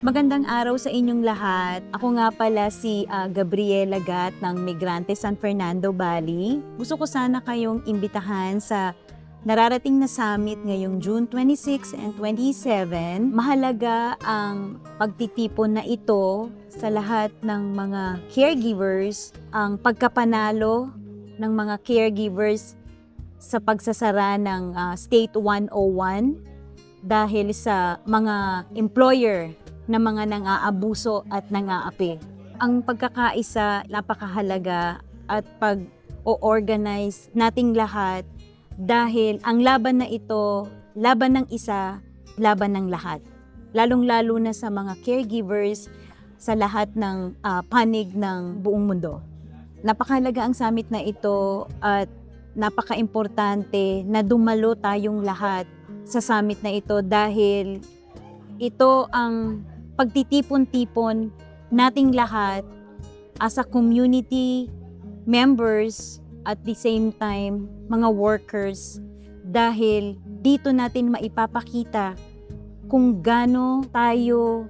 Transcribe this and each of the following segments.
Magandang araw sa inyong lahat. Ako nga pala si Gabriela Gat ng Migrante San Fernando Valley. Gusto ko sana kayong imbitahan sa nararating na summit ngayong June 26 and 27. Mahalaga ang pagtitipon na ito sa lahat ng mga caregivers, ang pagkapanalo ng mga caregivers sa pagsasara ng State 101 dahil sa mga employer na mga nang-aabuso at nang-aapi. Ang pagkakaisa napakahalaga at pag-o-organize nating lahat dahil ang laban na ito, laban ng isa, laban ng lahat. Lalong-lalo na sa mga caregivers sa lahat ng panig ng buong mundo. Napakahalaga ang summit na ito at napaka-importante na dumalo tayong lahat sa summit na ito dahil ito ang pagtitipon-tipon nating lahat as a community members at the same time mga workers dahil dito natin maipapakita kung gaano tayo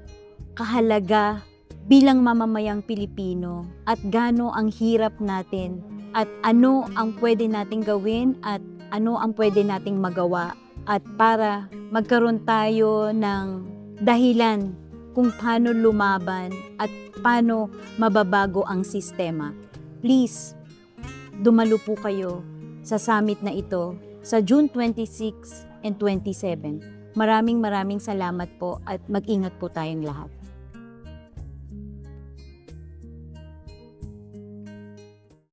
kahalaga bilang mamamayang Pilipino at gaano ang hirap natin at ano ang pwede nating gawin at ano ang pwede nating magawa at para magkaroon tayo ng dahilan kung paano lumaban at paano mababago ang sistema. Please, dumalo po kayo sa summit na ito sa June 26 and 27. Maraming salamat po at mag-ingat po tayong lahat.